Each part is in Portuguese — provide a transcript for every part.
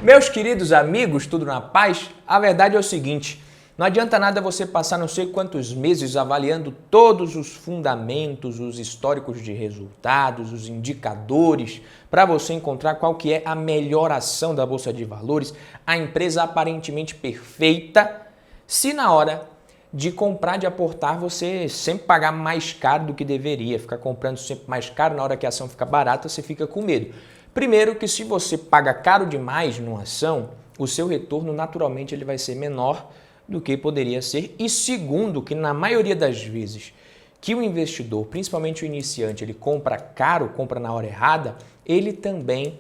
Meus queridos amigos, tudo na paz? A verdade é o seguinte, não adianta nada você passar não sei quantos meses avaliando todos os fundamentos, os históricos de resultados, os indicadores, para você encontrar qual que é a melhor ação da Bolsa de Valores, a empresa aparentemente perfeita, se na hora de comprar, de aportar, você sempre pagar mais caro do que deveria, ficar comprando sempre mais caro, na hora que a ação fica barata, você fica com medo. Primeiro que se você paga caro demais numa ação, o seu retorno naturalmente ele vai ser menor do que poderia ser. E segundo, que na maioria das vezes que o investidor, principalmente o iniciante, ele compra caro, compra na hora errada, ele também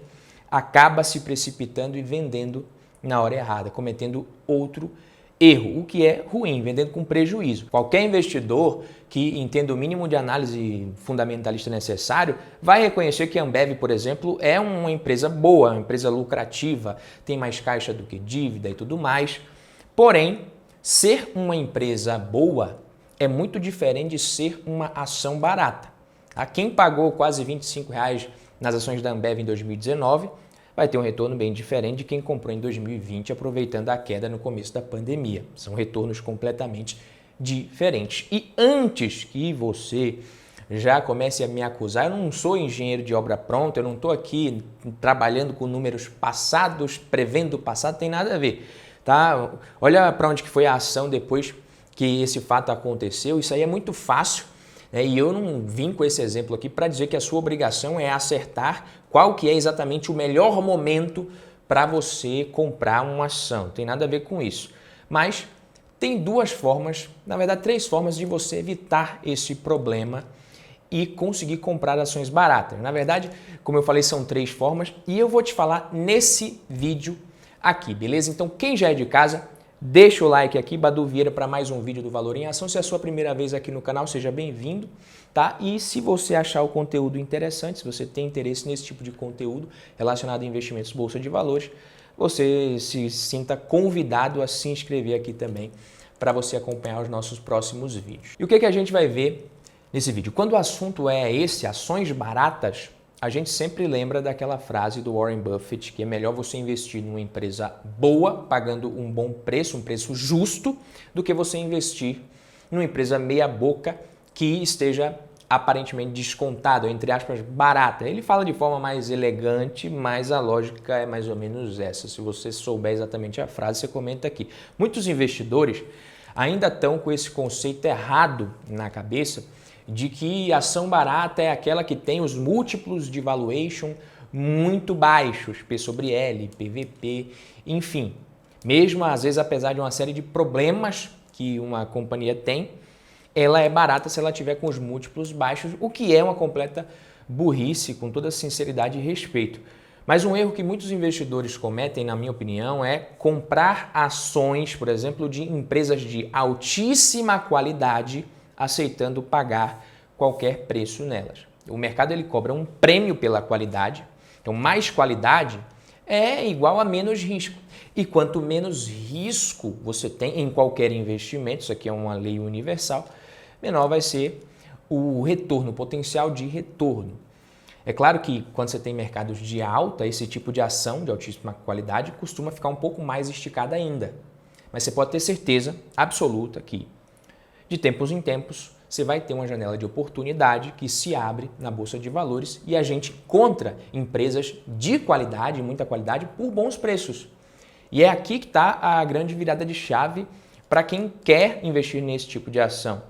acaba se precipitando e vendendo na hora errada, cometendo outro erro, o que é ruim, vendendo com prejuízo. Qualquer investidor que entenda o mínimo de análise fundamentalista necessário vai reconhecer que a Ambev, por exemplo, é uma empresa boa, uma empresa lucrativa, tem mais caixa do que dívida e tudo mais. Porém, ser uma empresa boa é muito diferente de ser uma ação barata. Quem pagou quase R$ 25 nas ações da Ambev em 2019 vai ter um retorno bem diferente de quem comprou em 2020, aproveitando a queda no começo da pandemia. São retornos completamente diferentes. E antes que você já comece a me acusar, eu não sou engenheiro de obra pronta, eu não estou aqui trabalhando com números passados, prevendo o passado, tem nada a ver. Tá? Olha para onde que foi a ação depois que esse fato aconteceu, isso aí é muito fácil. E eu não vim com esse exemplo aqui para dizer que a sua obrigação é acertar qual que é exatamente o melhor momento para você comprar uma ação. Não tem nada a ver com isso. Mas tem duas formas, na verdade três formas de você evitar esse problema e conseguir comprar ações baratas. Na verdade, como eu falei, são três formas e eu vou te falar nesse vídeo aqui, beleza? Então quem já é de casa, deixa o like aqui, Badu Vieira, para mais um vídeo do Valor em Ação. Se é a sua primeira vez aqui no canal, seja bem-vindo, tá? E se você achar o conteúdo interessante, se você tem interesse nesse tipo de conteúdo relacionado a investimentos Bolsa de Valores, você se sinta convidado a se inscrever aqui também para você acompanhar os nossos próximos vídeos. E o que a gente vai ver nesse vídeo? Quando o assunto é esse, ações baratas, a gente sempre lembra daquela frase do Warren Buffett, que é melhor você investir numa empresa boa, pagando um bom preço, um preço justo, do que você investir numa empresa meia boca que esteja aparentemente descontada, ou entre aspas, barata. Ele fala de forma mais elegante, mas a lógica é mais ou menos essa. Se você souber exatamente a frase, você comenta aqui. Muitos investidores ainda estão com esse conceito errado na cabeça, de que ação barata é aquela que tem os múltiplos de valuation muito baixos, P sobre L, PVP, enfim. Mesmo às vezes, apesar de uma série de problemas que uma companhia tem, ela é barata se ela tiver com os múltiplos baixos, o que é uma completa burrice, com toda sinceridade e respeito. Mas um erro que muitos investidores cometem, na minha opinião, é comprar ações, por exemplo, de empresas de altíssima qualidade, aceitando pagar qualquer preço nelas. O mercado ele cobra um prêmio pela qualidade, então mais qualidade é igual a menos risco. E quanto menos risco você tem em qualquer investimento, isso aqui é uma lei universal, menor vai ser o retorno, o potencial de retorno. É claro que quando você tem mercados de alta, esse tipo de ação de altíssima qualidade costuma ficar um pouco mais esticada ainda. Mas você pode ter certeza absoluta que de tempos em tempos, você vai ter uma janela de oportunidade que se abre na Bolsa de Valores e a gente encontra empresas de qualidade, muita qualidade, por bons preços. E é aqui que está a grande virada de chave para quem quer investir nesse tipo de ação.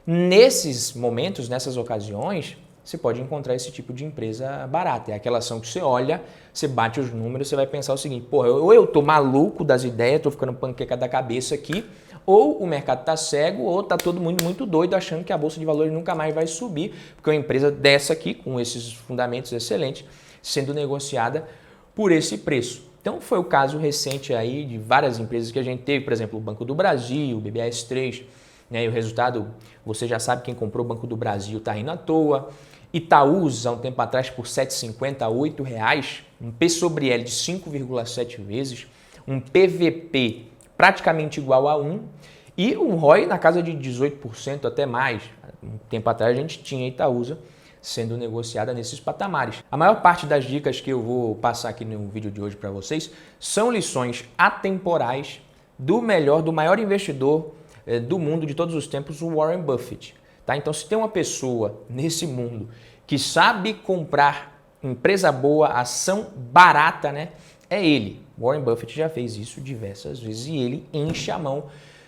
Nesses momentos, nessas ocasiões, você pode encontrar esse tipo de empresa barata. É aquela ação que você olha, você bate os números, você vai pensar o seguinte, pô, ou eu tô maluco das ideias, tô ficando panqueca da cabeça aqui, ou o mercado está cego, ou está todo mundo muito doido achando que a Bolsa de Valores nunca mais vai subir, porque uma empresa dessa aqui, com esses fundamentos excelentes, sendo negociada por esse preço. Então foi o caso recente aí de várias empresas que a gente teve, por exemplo, o Banco do Brasil, o BBS3, né, e o resultado, você já sabe, quem comprou o Banco do Brasil está rindo à toa. Itaúsa, há um tempo atrás, por R$ 7,50 a R$ 8,00, um P sobre L de 5,7 vezes, um PVP praticamente igual a 1 e um ROI na casa de 18% até mais. Um tempo atrás a gente tinha Itaúsa sendo negociada nesses patamares. A maior parte das dicas que eu vou passar aqui no vídeo de hoje para vocês são lições atemporais do maior investidor do mundo de todos os tempos, o Warren Buffett. Tá? Então, se tem uma pessoa nesse mundo que sabe comprar empresa boa, ação barata, né? É ele. Warren Buffett já fez isso diversas vezes e ele enche a mão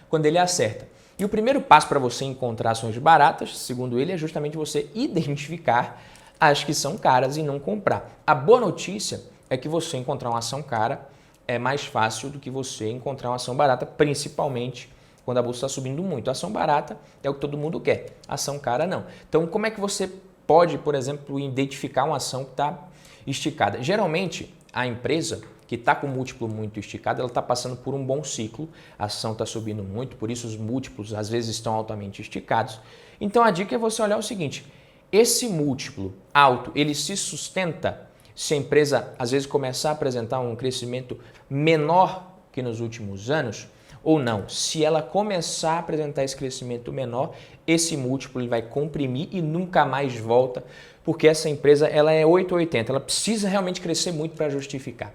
quando ele acerta. E o primeiro passo para você encontrar ações baratas, segundo ele, é justamente você identificar as que são caras e não comprar. A boa notícia é que você encontrar uma ação cara é mais fácil do que você encontrar uma ação barata, principalmente quando a bolsa está subindo muito. A ação barata é o que todo mundo quer, a ação cara não. Então, como é que você pode, por exemplo, identificar uma ação que está esticada? Geralmente, a empresa que está com múltiplo muito esticado, ela está passando por um bom ciclo, a ação está subindo muito, por isso os múltiplos às vezes estão altamente esticados. Então a dica é você olhar o seguinte, esse múltiplo alto, ele se sustenta se a empresa às vezes começar a apresentar um crescimento menor que nos últimos anos, ou não. Se ela começar a apresentar esse crescimento menor, esse múltiplo ele vai comprimir e nunca mais volta, porque essa empresa ela é 880, ela precisa realmente crescer muito para justificar.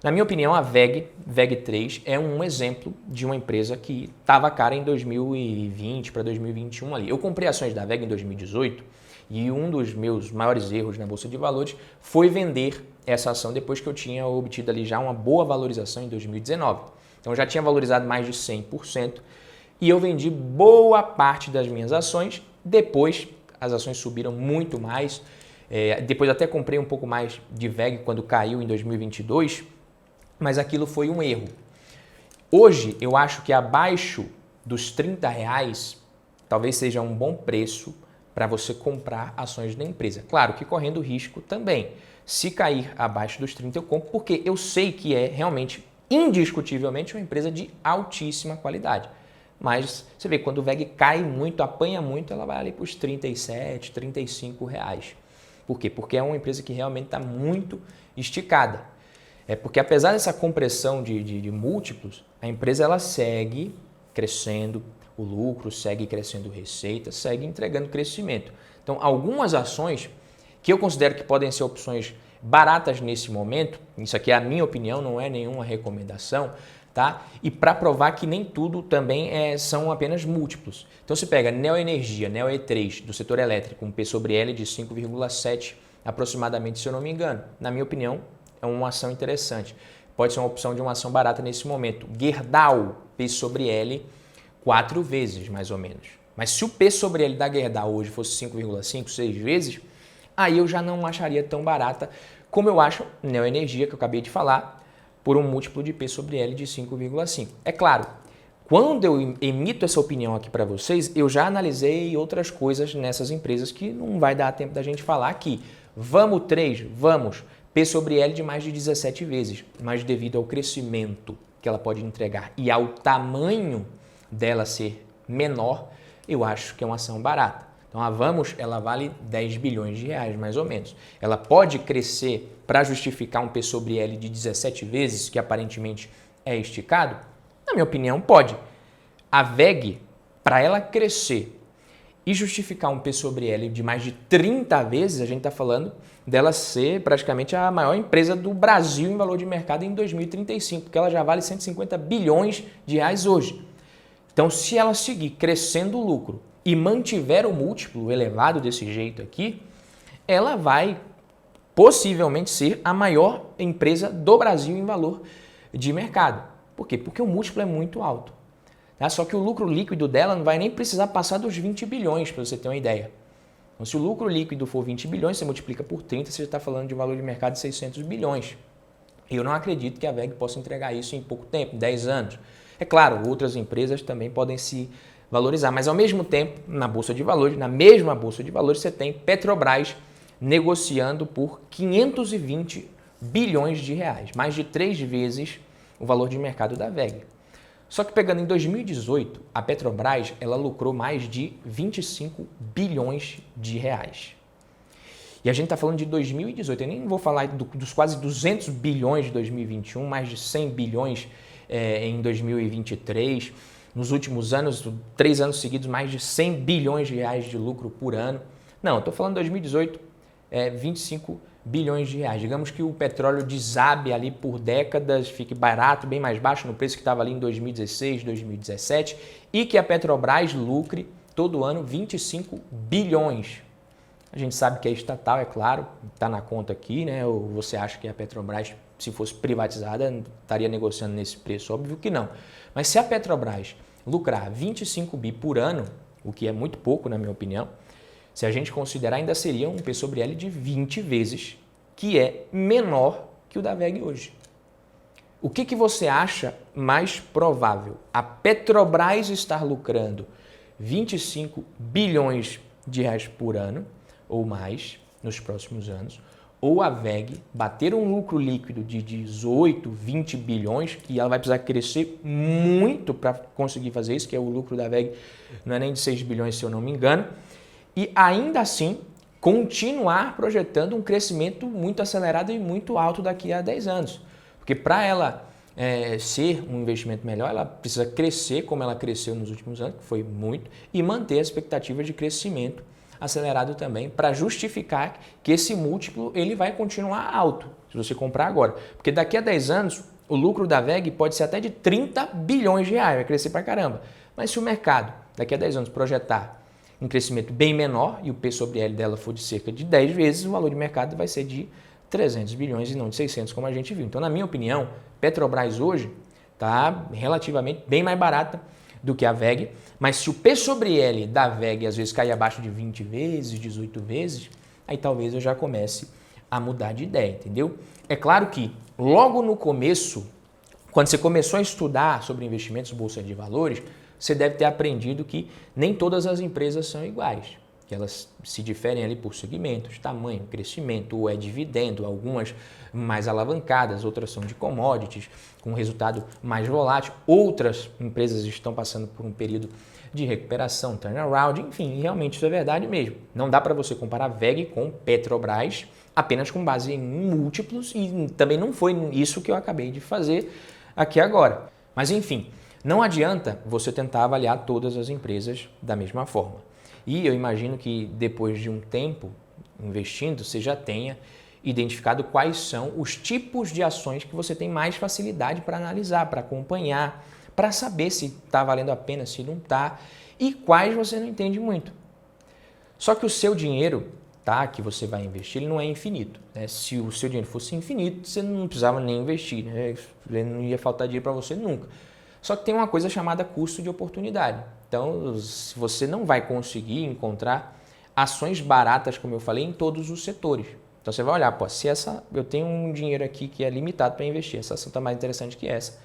Na minha opinião, a VEG3 é um exemplo de uma empresa que estava cara em 2020 para 2021 ali. Eu comprei ações da VEG em 2018 e um dos meus maiores erros na Bolsa de Valores foi vender essa ação depois que eu tinha obtido ali já uma boa valorização em 2019. Então já tinha valorizado mais de 100% e eu vendi boa parte das minhas ações. Depois as ações subiram muito mais. Depois até comprei um pouco mais de VEG quando caiu em 2022. Mas aquilo foi um erro. Hoje, eu acho que abaixo dos R$30 talvez seja um bom preço para você comprar ações da empresa. Claro que correndo risco também. Se cair abaixo dos 30 eu compro, porque eu sei que é realmente, indiscutivelmente, uma empresa de altíssima qualidade. Mas você vê, quando o VEG cai muito, apanha muito, ela vai ali para os R$37, R$35. Por quê? Porque é uma empresa que realmente está muito esticada. Porque apesar dessa compressão de múltiplos, a empresa ela segue crescendo o lucro, segue crescendo receita, segue entregando crescimento. Então, algumas ações que eu considero que podem ser opções baratas nesse momento, isso aqui é a minha opinião, não é nenhuma recomendação, tá? E para provar que nem tudo também são apenas múltiplos. Então, você pega Neoenergia, Neo E3, do setor elétrico, um P sobre L de 5,7 aproximadamente, se eu não me engano. Na minha opinião, é uma ação interessante. Pode ser uma opção de uma ação barata nesse momento. Gerdau, P sobre L, 4 vezes mais ou menos. Mas se o P sobre L da Gerdau hoje fosse 5,5, 6 vezes, aí eu já não acharia tão barata como eu acho Neoenergia, que eu acabei de falar, por um múltiplo de P sobre L de 5,5. É claro, quando eu emito essa opinião aqui para vocês, eu já analisei outras coisas nessas empresas que não vai dar tempo da gente falar aqui. Vamos 3, vamos. P sobre L de mais de 17 vezes, mas devido ao crescimento que ela pode entregar e ao tamanho dela ser menor, eu acho que é uma ação barata. Então a Vamos, ela vale 10 bilhões de reais, mais ou menos. Ela pode crescer para justificar um P sobre L de 17 vezes, que aparentemente é esticado? Na minha opinião, pode. A VEG, para ela crescer e justificar um P sobre L de mais de 30 vezes, a gente está falando dela ser praticamente a maior empresa do Brasil em valor de mercado em 2035, porque ela já vale 150 bilhões de reais hoje. Então, se ela seguir crescendo o lucro e mantiver o múltiplo elevado desse jeito aqui, ela vai possivelmente ser a maior empresa do Brasil em valor de mercado. Por quê? Porque o múltiplo é muito alto. Tá? Só que o lucro líquido dela não vai nem precisar passar dos 20 bilhões, para você ter uma ideia. Então, se o lucro líquido for 20 bilhões, você multiplica por 30, você já está falando de um valor de mercado de 600 bilhões. E eu não acredito que a VEG possa entregar isso em pouco tempo, 10 anos. É claro, outras empresas também podem se valorizar, mas ao mesmo tempo, na Bolsa de Valores, na mesma Bolsa de Valores, você tem Petrobras negociando por 520 bilhões de reais, mais de 3 vezes o valor de mercado da VEG. Só que pegando em 2018, a Petrobras ela lucrou mais de 25 bilhões de reais. E a gente está falando de 2018, eu nem vou falar dos quase 200 bilhões de 2021, mais de 100 bilhões em 2023. Nos últimos anos, 3 anos seguidos, mais de 100 bilhões de reais de lucro por ano. Não, estou falando 2018, 25 bilhões de reais. Digamos que o petróleo desabe ali por décadas, fique barato, bem mais baixo no preço que estava ali em 2016, 2017 e que a Petrobras lucre todo ano 25 bilhões. A gente sabe que é estatal, é claro, está na conta aqui, né? Ou você acha que a Petrobras, se fosse privatizada, estaria negociando nesse preço? Óbvio que não. Mas se a Petrobras lucrar 25 bi por ano, o que é muito pouco, na minha opinião, se a gente considerar, ainda seria um P sobre L de 20 vezes, que é menor que o da WEG hoje. O que você acha mais provável? A Petrobras estar lucrando 25 bilhões de reais por ano, ou mais, nos próximos anos, ou a WEG bater um lucro líquido de 18, 20 bilhões, que ela vai precisar crescer muito para conseguir fazer isso, que é o lucro da WEG, não é nem de 6 bilhões, se eu não me engano, e ainda assim continuar projetando um crescimento muito acelerado e muito alto daqui a 10 anos. Porque para ela ser um investimento melhor, ela precisa crescer como ela cresceu nos últimos anos, que foi muito, e manter a expectativa de crescimento acelerado também, para justificar que esse múltiplo ele vai continuar alto, se você comprar agora. Porque daqui a 10 anos, o lucro da WEG pode ser até de 30 bilhões de reais, vai crescer pra caramba. Mas se o mercado, daqui a 10 anos, projetar um crescimento bem menor e o P sobre L dela for de cerca de 10 vezes, o valor de mercado vai ser de 300 bilhões e não de 600, como a gente viu. Então, na minha opinião, Petrobras hoje está relativamente bem mais barata do que a WEG, mas se o P sobre L da WEG às vezes cair abaixo de 20 vezes, 18 vezes, aí talvez eu já comece a mudar de ideia, entendeu? É claro que logo no começo, quando você começou a estudar sobre investimentos bolsa de valores, você deve ter aprendido que nem todas as empresas são iguais, que elas se diferem ali por segmentos, tamanho, crescimento, ou é dividendo, algumas mais alavancadas, outras são de commodities, com resultado mais volátil, outras empresas estão passando por um período de recuperação, turnaround, enfim, realmente isso é verdade mesmo. Não dá para você comparar WEG com Petrobras apenas com base em múltiplos e também não foi isso que eu acabei de fazer aqui agora. Mas enfim, não adianta você tentar avaliar todas as empresas da mesma forma. E eu imagino que depois de um tempo investindo, você já tenha identificado quais são os tipos de ações que você tem mais facilidade para analisar, para acompanhar, para saber se está valendo a pena, se não está, e quais você não entende muito. Só que o seu dinheiro, tá, que você vai investir, ele não é infinito, né? Se o seu dinheiro fosse infinito, você não precisava nem investir, né? Não ia faltar dinheiro para você nunca. Só que tem uma coisa chamada custo de oportunidade. Então, se você não vai conseguir encontrar ações baratas, como eu falei, em todos os setores. Então, você vai olhar, pô, se eu tenho um dinheiro aqui que é limitado para investir, essa ação está mais interessante que essa,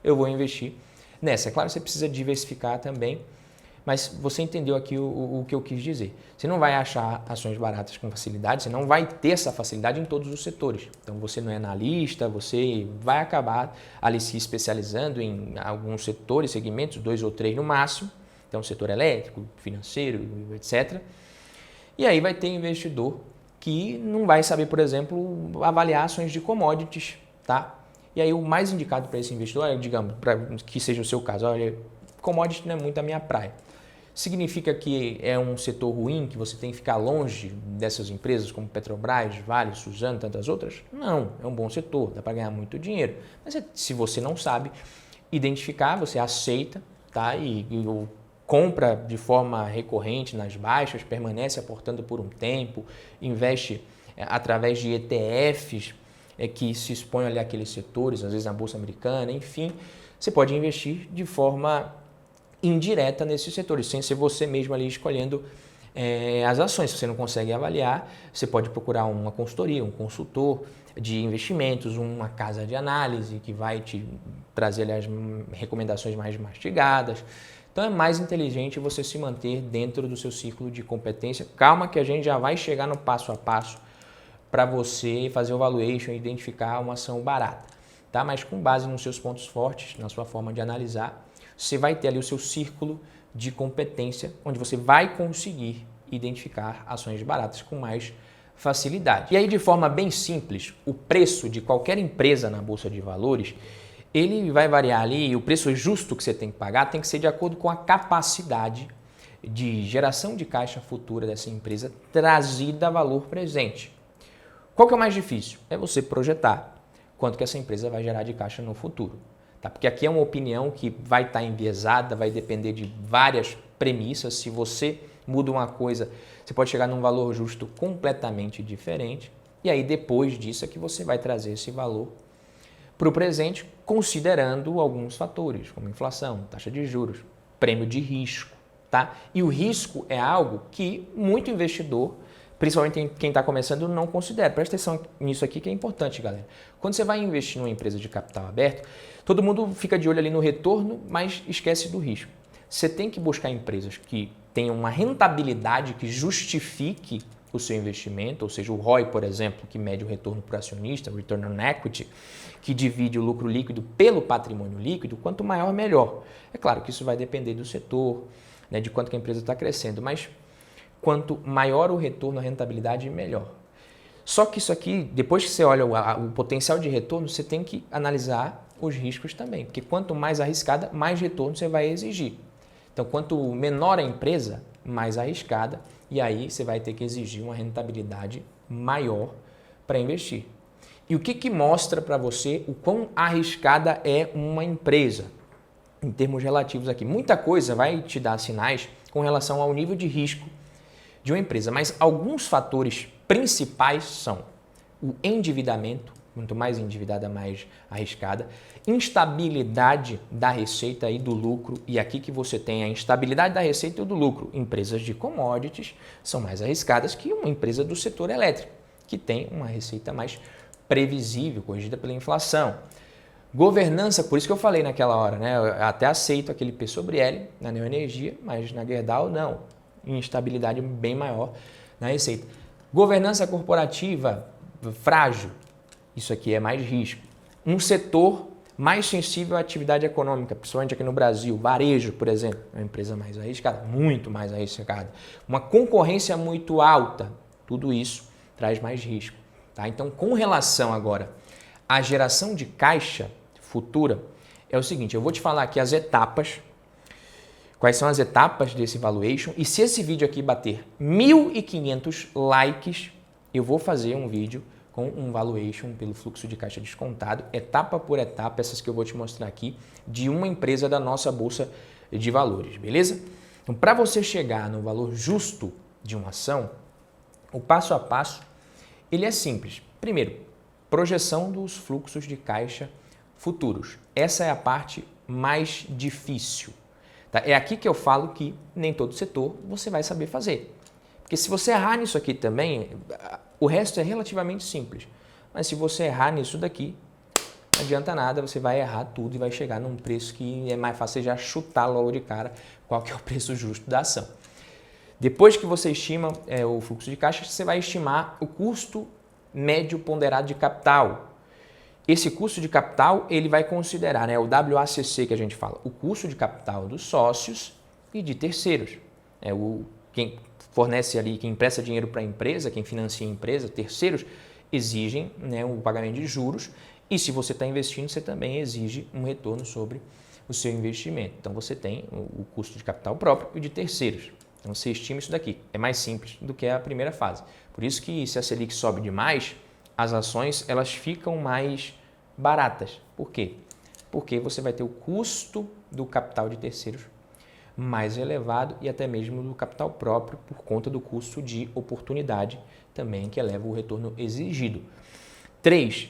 eu vou investir nessa. É claro que você precisa diversificar também, mas você entendeu aqui o que eu quis dizer. Você não vai achar ações baratas com facilidade, você não vai ter essa facilidade em todos os setores. Então, você não é analista, você vai acabar ali se especializando em alguns setores, segmentos, 2 ou 3 no máximo. Então, setor elétrico, financeiro, etc. E aí vai ter investidor que não vai saber, por exemplo, avaliar ações de commodities, tá? E aí o mais indicado para esse investidor, digamos, para que seja o seu caso, olha, commodity não é muito a minha praia. Significa que é um setor ruim, que você tem que ficar longe dessas empresas como Petrobras, Vale, Suzano, tantas outras? Não, é um bom setor, dá para ganhar muito dinheiro. Mas se você não sabe identificar, você aceita, tá? E compra de forma recorrente nas baixas, permanece aportando por um tempo, investe através de ETFs que se expõem ali àqueles setores, às vezes na Bolsa Americana, enfim, você pode investir de forma indireta nesses setores, sem ser você mesmo ali escolhendo as ações. Se você não consegue avaliar, você pode procurar uma consultoria, um consultor de investimentos, uma casa de análise que vai te trazer ali as recomendações mais mastigadas. Então é mais inteligente você se manter dentro do seu ciclo de competência. Calma que a gente já vai chegar no passo a passo para você fazer o valuation e identificar uma ação barata, tá? Mas com base nos seus pontos fortes, na sua forma de analisar, você vai ter ali o seu círculo de competência, onde você vai conseguir identificar ações baratas com mais facilidade. E aí, de forma bem simples, o preço de qualquer empresa na Bolsa de Valores, ele vai variar ali, e o preço justo que você tem que pagar tem que ser de acordo com a capacidade de geração de caixa futura dessa empresa trazida a valor presente. Qual que é o mais difícil? É você projetar quanto que essa empresa vai gerar de caixa no futuro. Tá? Porque aqui é uma opinião que vai estar enviesada, vai depender de várias premissas. Se você muda uma coisa, você pode chegar num valor justo completamente diferente. E aí depois disso é que você vai trazer esse valor para o presente, considerando alguns fatores, como inflação, taxa de juros, prêmio de risco. Tá? E o risco é algo que muito investidor, principalmente quem está começando, não considera. Presta atenção nisso aqui que é importante, galera. Quando você vai investir numa empresa de capital aberto, todo mundo fica de olho ali no retorno, mas esquece do risco. Você tem que buscar empresas que tenham uma rentabilidade que justifique o seu investimento, ou seja, o ROI, por exemplo, que mede o retorno para o acionista, o Return on Equity, que divide o lucro líquido pelo patrimônio líquido, quanto maior, melhor. É claro que isso vai depender do setor, né, de quanto que a empresa está crescendo, mas quanto maior o retorno, a rentabilidade, melhor. Só que isso aqui, depois que você olha o potencial de retorno, você tem que analisar os riscos também, porque quanto mais arriscada, mais retorno você vai exigir. Então, quanto menor a empresa, mais arriscada, e aí você vai ter que exigir uma rentabilidade maior para investir. E o que mostra para você o quão arriscada é uma empresa, em termos relativos aqui? Muita coisa vai te dar sinais com relação ao nível de risco de uma empresa, mas alguns fatores principais são o endividamento, quanto mais endividada, mais arriscada, instabilidade da receita e do lucro, e aqui que você tem a instabilidade da receita e do lucro. Empresas de commodities são mais arriscadas que uma empresa do setor elétrico, que tem uma receita mais previsível, corrigida pela inflação. Governança, por isso que eu falei naquela hora, né? Eu até aceito aquele P sobre L na Neoenergia, mas na Gerdau não. Instabilidade bem maior na receita. Governança corporativa frágil, isso aqui é mais risco. Um setor mais sensível à atividade econômica, principalmente aqui no Brasil, varejo, por exemplo, é uma empresa mais arriscada, muito mais arriscada. Uma concorrência muito alta, tudo isso traz mais risco. Tá? Então, com relação agora à geração de caixa futura, é o seguinte, eu vou te falar aqui as etapas, quais são as etapas desse valuation, e se esse vídeo aqui bater 1.500 likes, eu vou fazer um vídeo com um valuation pelo fluxo de caixa descontado, etapa por etapa, essas que eu vou te mostrar aqui, de uma empresa da nossa Bolsa de Valores, beleza? Então, para você chegar no valor justo de uma ação, o passo a passo, ele é simples. Primeiro, projeção dos fluxos de caixa futuros. Essa é a parte mais difícil. Tá? É aqui que eu falo que nem todo setor você vai saber fazer. Porque se você errar nisso aqui também, o resto é relativamente simples. Mas se você errar nisso daqui, não adianta nada, você vai errar tudo e vai chegar num preço que é mais fácil você já chutar logo de cara qual que é o preço justo da ação. Depois que você estima o fluxo de caixa, você vai estimar o custo médio ponderado de capital. Esse custo de capital ele vai considerar, né, o WACC que a gente fala, o custo de capital dos sócios e de terceiros. Quem fornece ali, quem empresta dinheiro para a empresa, quem financia a empresa, terceiros, exigem, né, o pagamento de juros, e se você está investindo, você também exige um retorno sobre o seu investimento. Então você tem o custo de capital próprio e de terceiros. Então você estima isso daqui. É mais simples do que a primeira fase. Por isso que se a Selic sobe demais, as ações elas ficam mais baratas. Por quê? Porque você vai ter o custo do capital de terceiros mais elevado e até mesmo do capital próprio por conta do custo de oportunidade também que eleva o retorno exigido. 3.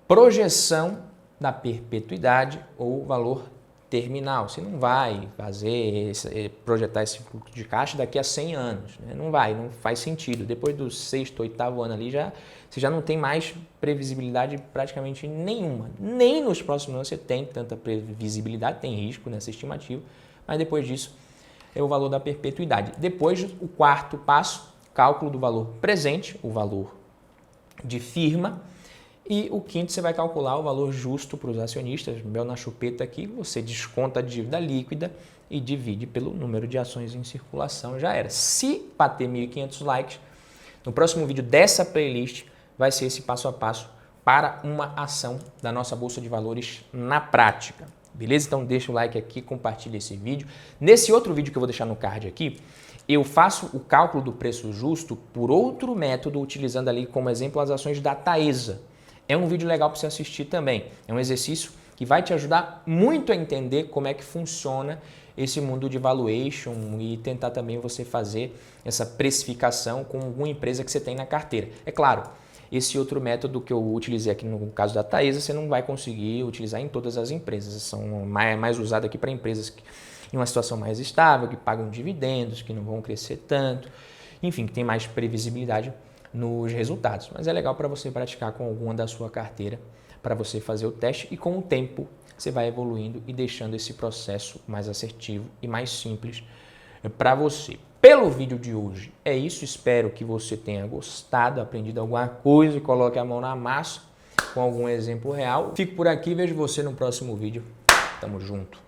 Projeção da perpetuidade ou valor terminal. Você não vai projetar esse fluxo de caixa daqui a 100 anos. Né? Não vai, não faz sentido. Depois do 6º, 8º ano ali, você já não tem mais previsibilidade praticamente nenhuma. Nem nos próximos anos você tem tanta previsibilidade, tem risco nessa estimativa, mas depois disso é o valor da perpetuidade. Depois, o 4º passo, cálculo do valor presente, o valor de firma. E o 5º, você vai calcular o valor justo para os acionistas, mel na chupeta aqui, você desconta a dívida líquida e divide pelo número de ações em circulação, já era. Se bater 1.500 likes, no próximo vídeo dessa playlist vai ser esse passo a passo para uma ação da nossa Bolsa de Valores na prática. Beleza? Então deixa o like aqui, compartilha esse vídeo. Nesse outro vídeo que eu vou deixar no card aqui, eu faço o cálculo do preço justo por outro método, utilizando ali como exemplo as ações da Taesa. É um vídeo legal para você assistir também. É um exercício que vai te ajudar muito a entender como é que funciona esse mundo de valuation e tentar também você fazer essa precificação com alguma empresa que você tem na carteira. É claro, esse outro método que eu utilizei aqui no caso da Taesa, você não vai conseguir utilizar em todas as empresas. São mais usados aqui para empresas que, em uma situação mais estável, que pagam dividendos, que não vão crescer tanto, enfim, que tem mais previsibilidade nos resultados. Mas é legal para você praticar com alguma da sua carteira, para você fazer o teste e com o tempo você vai evoluindo e deixando esse processo mais assertivo e mais simples para você. Pelo vídeo de hoje é isso, espero que você tenha gostado, aprendido alguma coisa e coloque a mão na massa com algum exemplo real. Fico por aqui, vejo você no próximo vídeo. Tamo junto.